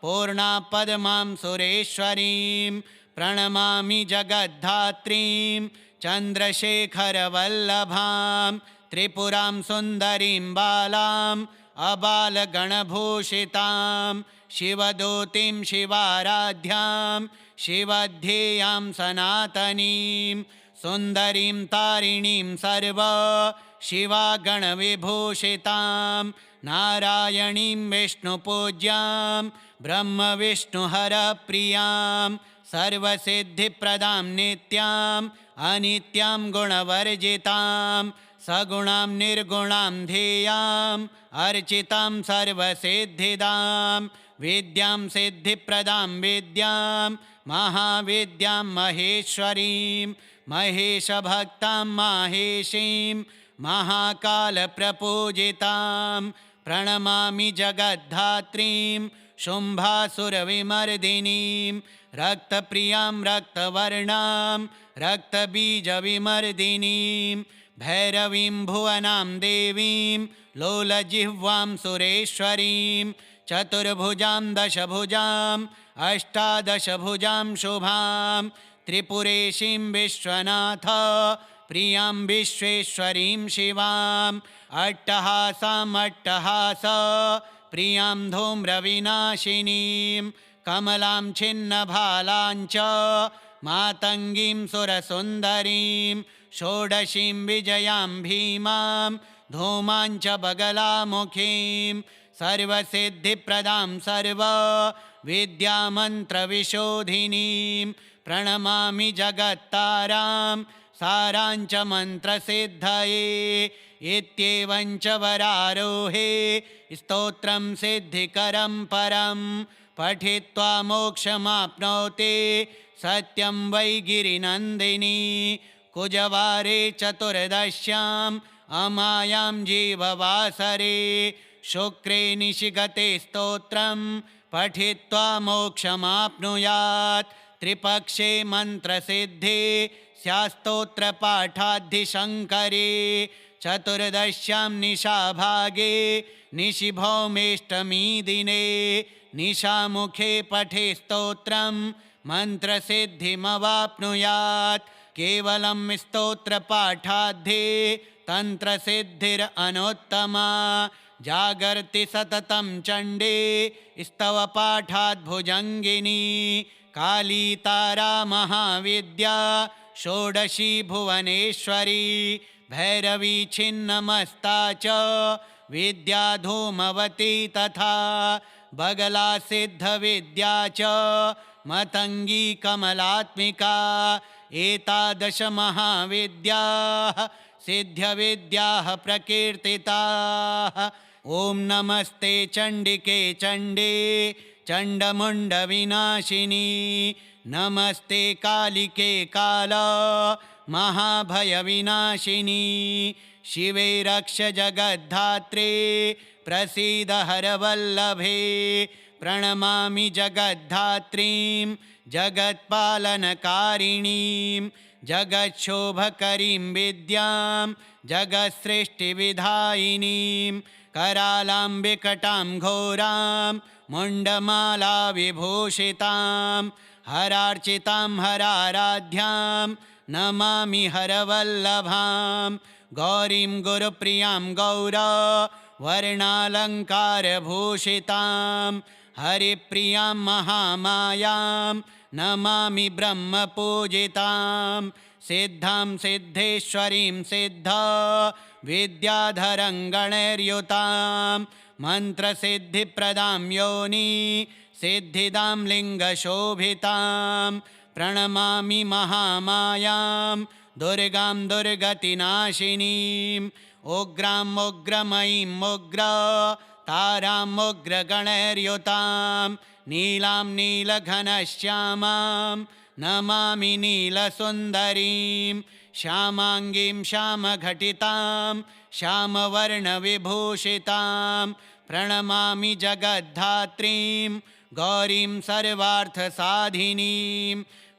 पूर्णा पद्मां सुरेश्वरीं प्रणमामि जगद्धात्रीं चन्द्रशेखरवल्लभां त्रिपुरां सुन्दरीं बालां अबालगणभूषितां शिवदूतीं शिवाराध्यां शिवध्येयां सनातनीं सुन्दरीं तारिणीं सर्वा शिवागणविभूषितां नारायणीं विष्णुपूज्यां ब्रह्मविष्णुहरप्रियां सर्वसिद्धिप्रदां नित्याम् अनित्यां गुणवर्जितां सगुणां निर्गुणां ध्येयाम् अर्चितां सर्वसिद्धिदां विद्यां सिद्धिप्रदां विद्यां महाविद्यां महेश्वरीं महेशभक्तां माहेशीं महाकालप्रपूजितां प्रणमामि जगद्धात्रीं शुम्भासुरविमर्दिनीं रक्तप्रियां रक्तवर्णां रक्तबीजविमर्दिनीं भैरवीं भुवनां देवीं लोलजिह्वां सुरेश्वरीं चतुर्भुजां दशभुजां अष्टादशभुजां शुभां त्रिपुरेशीं विश्वनाथ प्रियां विश्वेश्वरीं शिवाम् अट्टहासाम् अट्टहास प्रियां धूम्रविनाशिनीं कमलां छिन्नभालां च मातङ्गीं सुरसुन्दरीं षोडशीं विजयां भीमां धूमां च बगलामुखीं सर्वसिद्धिप्रदां सर्वविद्यामन्त्रविशोधिनीं प्रणमामि जगत्तारां साराञ्च मन्त्रसिद्धये इत्येवं च वरारोहे स्तोत्रं सिद्धिकरं परं पठित्वा मोक्षमाप्नोति सत्यं वै गिरिनन्दिनी कुजवारे चतुर्दश्याम् अमायां जीववासरे शुक्रे निशिगते स्तोत्रं पठित्वा मोक्षमाप्नुयात् त्रिपक्षे मन्त्रसिद्धे स्यास्तोत्रपाठाद्धिशङ्करे चतुर्दश्यां निशाभागे निशिभौमेष्टमी दिने निशामुखे पठे स्तोत्रं मन्त्रसिद्धिमवाप्नुयात् केवलं स्तोत्रपाठाद्धे तन्त्रसिद्धिरनुत्तमा जागर्ति सततं चण्डे स्तवपाठाद्भुजङ्गिनी काली तारा महाविद्या षोडशी भुवनेश्वरी भैरवी छिन्नमस्ता च विद्या धूमवती तथा बगला सिद्धविद्या च मतङ्गी कमलात्मिका एतादश महाविद्याः सिद्धविद्याः प्रकीर्तिताः। ॐ नमस्ते चण्डिके चण्डे चण्डमुण्डविनाशिनी नमस्ते कालिके काल महाभयविनाशिनी शिवे रक्ष जगद्धात्रे प्रसीद हरवल्लभे प्रणमामि जगद्धात्रीं जगत्पालनकारिणीं जगच्छोभकरीं विद्यां जगत्सृष्टिविधायिनीं करालां विकटां घोरां मुण्डमाला विभूषितां हरार्चितां हराराध्यां नमामि हरवल्लभां गौरीं गुरुप्रियां गौरवर्णालङ्कारभूषितां हरिप्रियां महामायां नमामि ब्रह्मपूजितां सिद्धां सिद्धेश्वरीं सिद्धा विद्याधरं गणैर्युतां मन्त्रसिद्धिप्रदां योनि सिद्धिदां लिङ्गशोभितां प्रणमामि महामायां दुर्गां दुर्गतिनाशिनीं उग्रां उग्रमयीं उग्र तारां उग्रगणैर्युतां नीलां नीलघनश्यामां नमामि नीलसुन्दरीं श्यामाङ्गीं श्यामघटितां श्यामवर्णविभूषितां प्रणमामि जगद्धात्रीं गौरीं सर्वार्थसाधिनीं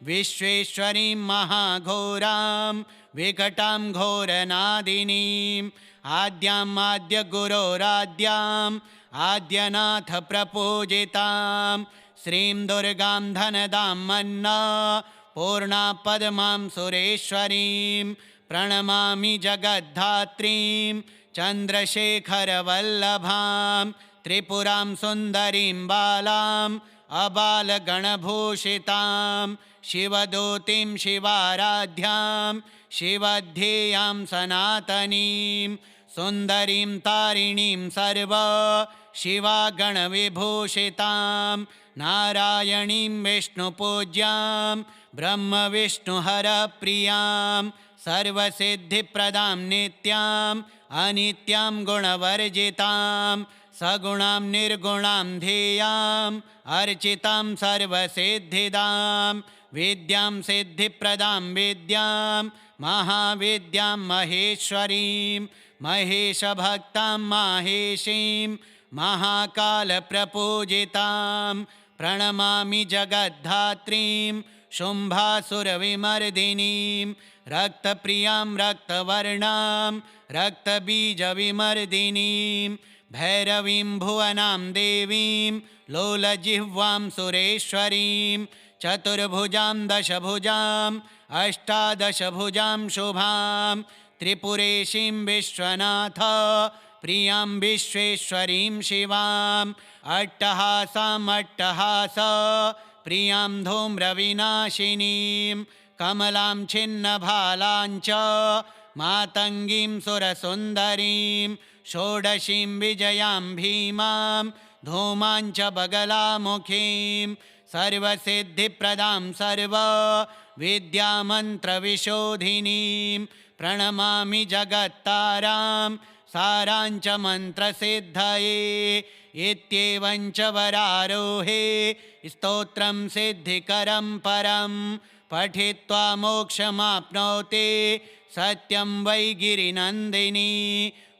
विश्वेश्वरीं महाघोरां विकटां घोरनादिनीं आद्याम् आद्यगुरोराद्याम् आद्यनाथप्रपूजितां श्रीं दुर्गां धनदां मन्ना पूर्णा पद्मां सुरेश्वरीं प्रणमामि जगद्धात्रीं चन्द्रशेखरवल्लभां त्रिपुरां सुन्दरीं बालां अबालगणभूषितां शिवदूतीं शिवाराध्यां शिवध्येयां सनातनीं सुन्दरीं तारिणीं सर्व शिवागणविभूषितां नारायणीं विष्णुपूज्यां ब्रह्मविष्णुहरप्रियां सर्वसिद्धिप्रदां नित्याम् अनित्यां गुणवर्जितां सगुणां निर्गुणां ध्येयाम् अर्चितां सर्वसिद्धिदां विद्यां सिद्धिप्रदां विद्यां महाविद्यां महेश्वरीं महेशभक्तां माहेशीं महाकालप्रपूजितां प्रणमामि जगद्धात्रीं शुम्भासुरविमर्दिनीं रक्तप्रियां रक्तवर्णां रक्तबीजविमर्दिनीं भैरवीं भुवनां देवीं लोलजिह्वां सुरेश्वरीं चतुर्भुजां दशभुजां अष्टादशभुजां शुभां त्रिपुरेशीं विश्वनाथ प्रियां विश्वेश्वरीं शिवाम् अट्टहासाम् अट्टहास प्रियां धूम्रविनाशिनीं कमलां छिन्नभालां च मातङ्गीं सुरसुन्दरीं षोडशीं विजयां भीमां धूमां च बगलामुखीं सर्वसिद्धिप्रदां सर्वविद्यामन्त्रविशोधिनीं प्रणमामि जगत्तारां सारां च मन्त्रसिद्धये इत्येवं च वरारोहे स्तोत्रं सिद्धिकरं परं पठित्वा मोक्षमाप्नोति सत्यं वै गिरिनन्दिनी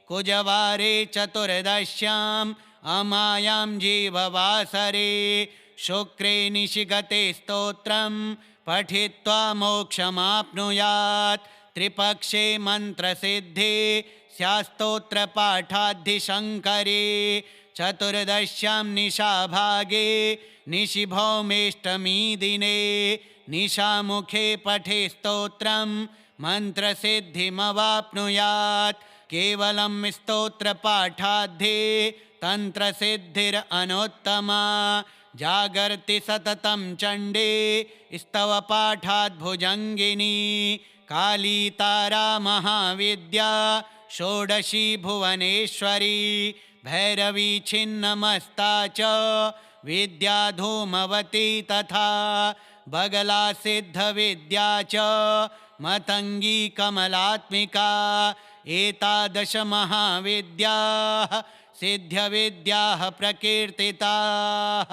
कुजवारे चतुर्दश्याम् अमायां जीववासरे शुक्रे निशिगते स्तोत्रं पठित्वा मोक्षमाप्नुयात् त्रिपक्षे मन्त्रसिद्धि स्यात्स्तोत्रपाठाद्धिशङ्करे चतुर्दश्यां निशाभागे निशिभौमेष्टमी दिने निशामुखे पठे स्तोत्रं मन्त्रसिद्धिमवाप्नुयात् केवलं स्तोत्रपाठाद्धे तन्त्रसिद्धिरनुत्तमा जागर्ति सततं चण्डे स्तवपाठाद्भुजङ्गिनी काली तारा महाविद्या षोडशी भुवनेश्वरी भैरवी छिन्नमस्ता च विद्या धूमवती तथा बगला सिद्धविद्या च मतंगी कमलात्मिका एतादश महाविद्याः सिद्धविद्याः प्रकीर्तिताः।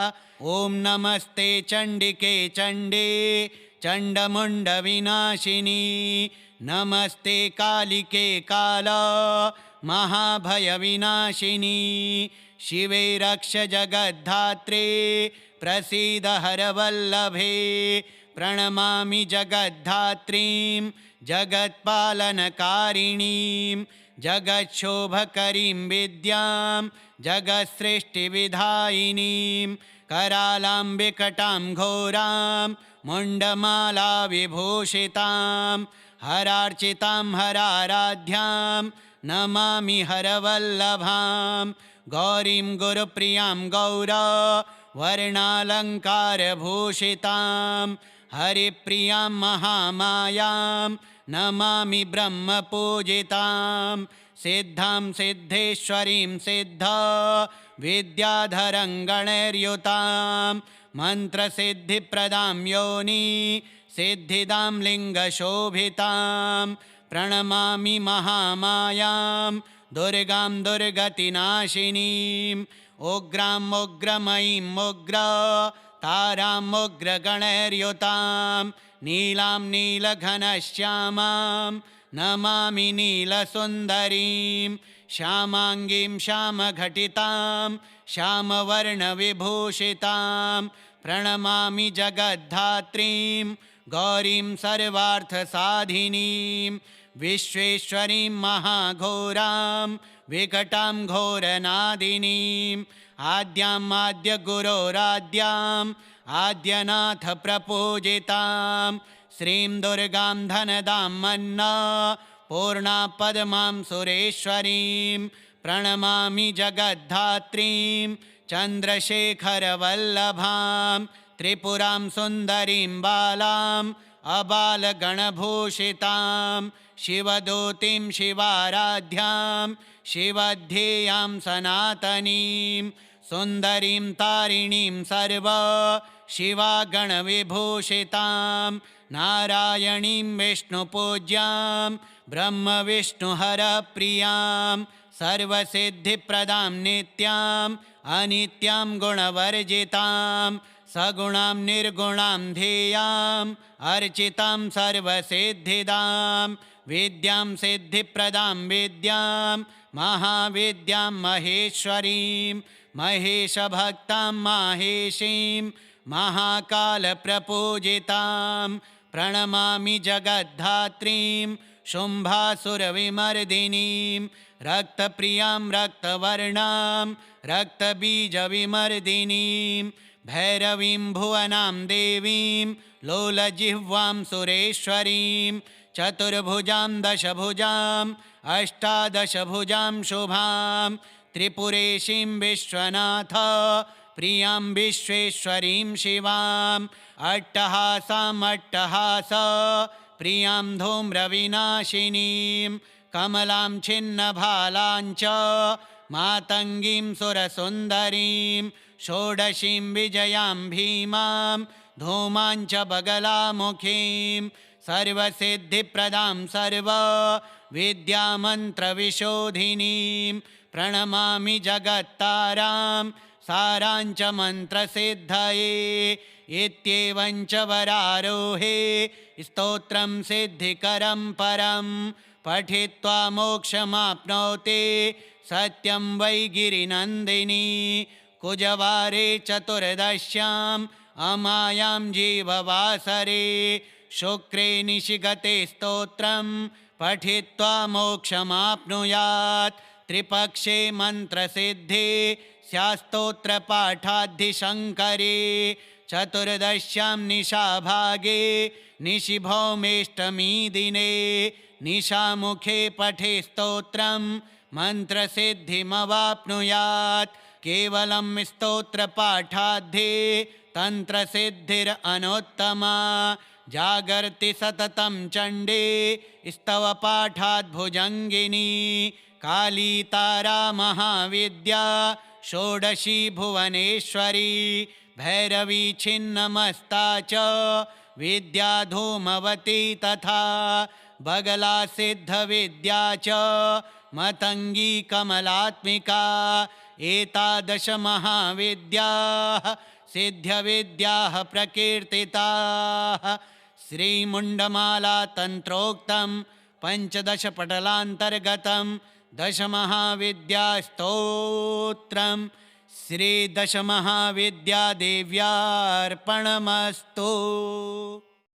ॐ नमस्ते चण्डिके चण्डे चण्डमुण्डविनाशिनी नमस्ते कालिके काल महाभयविनाशिनी शिवे रक्ष जगद्धात्रे प्रसीद हरवल्लभे प्रणमामि जगद्धात्रीं जगत्पालनकारिणीं जगच्छोभकरीं विद्यां जगत्सृष्टिविधायिनीं करालां विकटां घोरां मुण्डमाला विभूषितां हरार्चितां हराराध्यां नमामि हरवल्लभां गौरीं गुरुप्रियां गौर वर्णालङ्कारभूषितां हरिप्रियां महामायां नमामि ब्रह्मपूजितां सिद्धां सिद्धेश्वरीं सिद्ध विद्याधरं गणैर्युतां मन्त्रसिद्धिप्रदां योनि सिद्धिदां लिङ्गशोभितां प्रणमामि महामायां दुर्गां दुर्गतिनाशिनीं उग्रां उग्रमयीं उग्र तारां उग्रगणैर्युतां नीलां नीलघनश्यामां नमामि नीलसुन्दरीं श्यामाङ्गीं श्यामघटितां श्यामवर्णविभूषितां प्रणमामि जगद्धात्रीं गौरीं सर्वार्थसाधिनीं विश्वेश्वरीं महाघोरां विकटां घोरनादिनीं आद्याम् आद्यगुरोराद्याम् आद्यनाथ प्रपूजितां श्रीं दुर्गां धनदां मन्ना पूर्णा पद्मां सुरेश्वरीं प्रणमामि जगद्धात्रीं चन्द्रशेखरवल्लभां त्रिपुरां सुन्दरीं बालां अबालगणभूषितां शिवदूतीं शिवाराध्यां शिवध्येयां सनातनीं सुन्दरीं तारिणीं सर्व शिवागणविभूषितां नारायणीं विष्णुपूज्यां ब्रह्मविष्णुहरप्रियां सर्वसिद्धिप्रदां नित्यां अनित्यां गुणवर्जितां सगुणां निर्गुणां ध्येयाम् अर्चितां सर्वसिद्धिदां विद्यां सिद्धिप्रदां विद्यां महाविद्यां महेश्वरीं महेशभक्तां माहेशीं महाकालप्रपूजितां प्रणमामि जगद्धात्रीं शुम्भासुरविमर्दिनीं रक्तप्रियां रक्तवर्णां रक्तबीजविमर्दिनीं भैरवीं भुवनां देवीं लोलजिह्वां सुरेश्वरीं चतुर्भुजां दशभुजां अष्टादशभुजां शुभां त्रिपुरेशीं विश्वनाथ प्रियां विश्वेश्वरीं शिवाम् अट्टहासाम् अट्टहास प्रियां धूम्रविनाशिनीं कमलां छिन्नभालां च मातङ्गीं सुरसुन्दरीं षोडशीं विजयां भीमां धूमां च बगलामुखीं सर्वसिद्धिप्रदां सर्वविद्यामन्त्रविशोधिनीं प्रणमामि जगत्तारां सारां च मन्त्रसिद्धये इत्येवं च वरारोहे स्तोत्रं सिद्धिकरं परं पठित्वा मोक्षमाप्नोति सत्यं वै गिरिनन्दिनी कुजवारे चतुर्दश्याम् अमायां जीववासरे शुक्रे निशिगते स्तोत्रं पठित्वा मोक्षमाप्नुयात् त्रिपक्षे मन्त्रसिद्धे स्यात्स्तोत्रपाठाद्धिशङ्करे चतुर्दश्यां निशाभागे निशिभौमेष्टमी दिने निशामुखे पठे स्तोत्रं मन्त्रसिद्धिमवाप्नुयात् केवलं स्तोत्रपाठाद्धे तन्त्रसिद्धिरनोत्तमा जागर्ति सततं चण्डे स्तवपाठाद्भुजङ्गिनी काली तारा महाविद्या षोडशी भुवनेश्वरी भैरवी छिन्नमस्ता च विद्या धूमवती तथा बगला सिद्धविद्या च मतङ्गी कमलात्मिका एतादश महाविद्याः सिद्ध्यविद्याः प्रकीर्तिताः श्रीमुण्डमाला तन्त्रोक्तं पञ्चदशपटलान्तर्गतं दशमहाविद्यास्तोत्रं श्रीदशमहाविद्यादेव्यार्पणमस्तु।